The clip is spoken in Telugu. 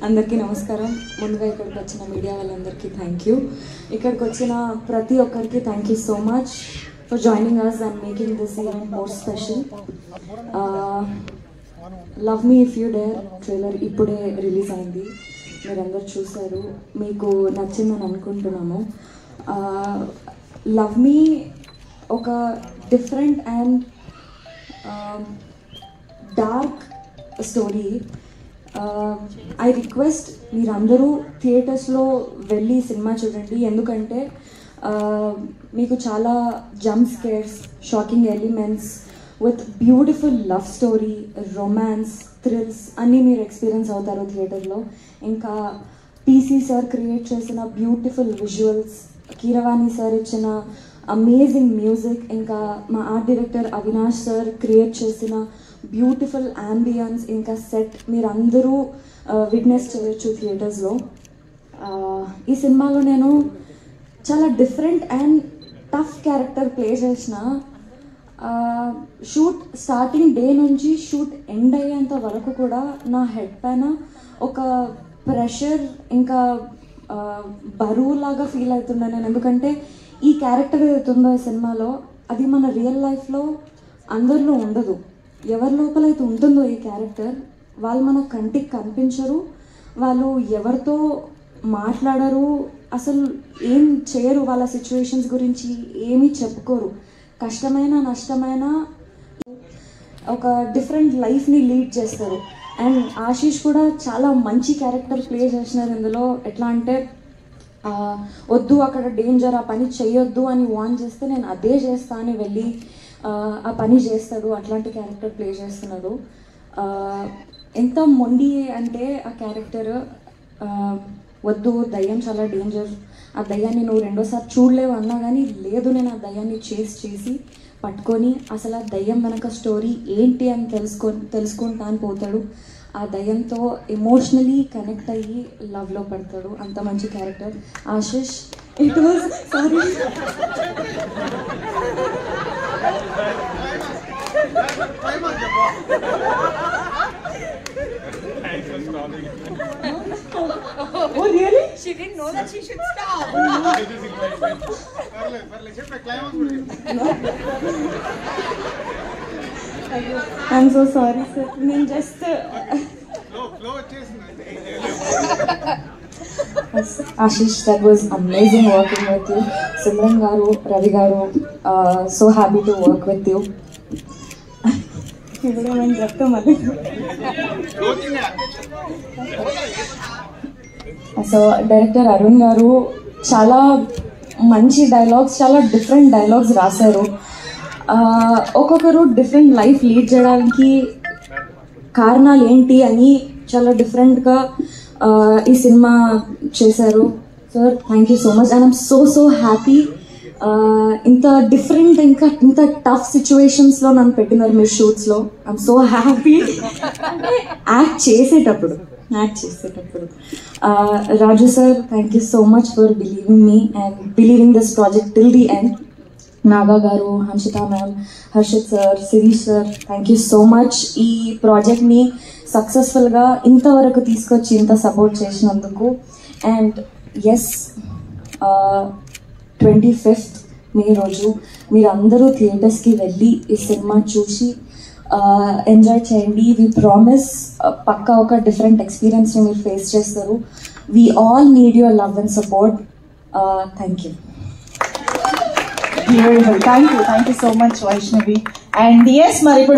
అందరికీ నమస్కారం. ముందుగా ఇక్కడికి వచ్చిన మీడియా వాళ్ళందరికీ థ్యాంక్ యూ. ఇక్కడికి వచ్చిన ప్రతి ఒక్కరికి thank you so much for joining us and making this event more special. Love me if you dare trailer ఇప్పుడే రిలీజ్ అయింది. మీరందరూ చూశారు, మీకు నచ్చిందని అనుకుంటున్నాము. లవ్ మీ ఒక different and dark story. I request మీరందరూ థియేటర్స్లో వెళ్ళి సినిమా చూడండి, ఎందుకంటే మీకు చాలా jump scares, shocking elements with beautiful love story, romance, thrills అన్నీ మీరు ఎక్స్పీరియన్స్ అవుతారు థియేటర్లో. ఇంకా పీసీ సార్ క్రియేట్ చేసిన బ్యూటిఫుల్ విజువల్స్, కీరవాణి సార్ ఇచ్చిన అమేజింగ్ మ్యూజిక్, ఇంకా మా art director Avinash sir create చేసిన బ్యూటిఫుల్ యాంబియన్స్, ఇంకా సెట్ మీరందరూ విట్నెస్ చేయొచ్చు థియేటర్స్లో. ఈ సినిమాలో నేను చాలా different and tough character play చేసిన. షూట్ స్టార్టింగ్ డే నుంచి షూట్ ఎండ్ అయ్యేంత వరకు కూడా నా హెడ్ పైన ఒక ప్రెషర్ ఇంకా బరువులాగా ఫీల్ అవుతుండే నేను. ఎందుకంటే ఈ క్యారెక్టర్ ఏదైతుందో ఈ సినిమాలో అది మన రియల్ లైఫ్లో అందరిలో ఉండదు. ఎవరి లోపలైతే ఉంటుందో ఈ క్యారెక్టర్ వాళ్ళు మన కంటికి కనిపించరు, వాళ్ళు ఎవరితో మాట్లాడరు, అసలు ఏం చేయరు, వాళ్ళ సిచ్యువేషన్స్ గురించి ఏమీ చెప్పుకోరు. కష్టమైన నష్టమైన ఒక డిఫరెంట్ లైఫ్ని లీడ్ చేస్తారు. అండ్ ఆశీష్ కూడా చాలా మంచి క్యారెక్టర్ ప్లే చేసినారు ఇందులో. ఎట్లా అంటే వద్దు అక్కడ డేంజర్, ఆ పని చేయొద్దు అని వార్న్ చేస్తే నేను అదే చేస్తా అని వెళ్ళి ఆ పని చేస్తాడు. అట్లాంటి క్యారెక్టర్ ప్లే చేస్తున్నాడు. ఎంత మొండి అంటే ఆ క్యారెక్టర్, వద్దు దయ్యం చాలా డేంజర్, ఆ దయ్యాన్ని నువ్వు రెండోసారి చూడలేవు అన్నా కానీ లేదు, నేను ఆ దయ్యాన్ని చేసి పట్టుకొని అసలు ఆ దయ్యం వెనక స్టోరీ ఏంటి అని తెలుసుకుంటా అని పోతాడు. ఆ దయ్యంతో ఎమోషనలీ కనెక్ట్ అయ్యి లవ్లో పడతాడు. అంత మంచి character Ashish. It was sorry Oh really? She didn't know that she should stop. I'm so sorry sir. నేను just Ashish, that was amazing working with you. Simran garu, Ravi garu, so happy to work with you. So director Arun గారు చాలా మంచి డైలాగ్స్, చాలా డిఫరెంట్ డైలాగ్స్ రాశారు. ఒక్కొక్కరు డిఫరెంట్ లైఫ్ లీడ్ చేయడానికి కారణాలు ఏంటి అని చాలా డిఫరెంట్గా ఈ సినిమా చేశారు. Sir thank you so much and I'm so happy. ఇంత డిఫరెంట్ ఇంకా ఇంత టఫ్ సిచ్యువేషన్స్లో నన్ను పెట్టినారు మీరు షూట్స్లో. I'm so happy. అంటే యాక్ట్ చేసేటప్పుడు Raju sir thank you so much for believing me and believing this project till the end. Naga garu, Hanshita ma'am, Harshit sir, Sirish sir thank you so much. ఈ ప్రాజెక్ట్ని సక్సెస్ఫుల్గా ఇంతవరకు తీసుకొచ్చి ఇంత సపోర్ట్ చేసినందుకు. అండ్ ఎస్ 25th మే రోజు మీరందరూ థియేటర్స్కి వెళ్ళి ఈ సినిమా చూసి ఎంజాయ్ చేయండి. వి ప్రామిస్ పక్కా ఒక డిఫరెంట్ ఎక్స్పీరియన్స్ని మీరు ఫేస్ చేస్తారు. We all need your love and support. Thank you. Beautiful. Thank you so much, Vaishnavi. And yes, మరి ఇప్పుడు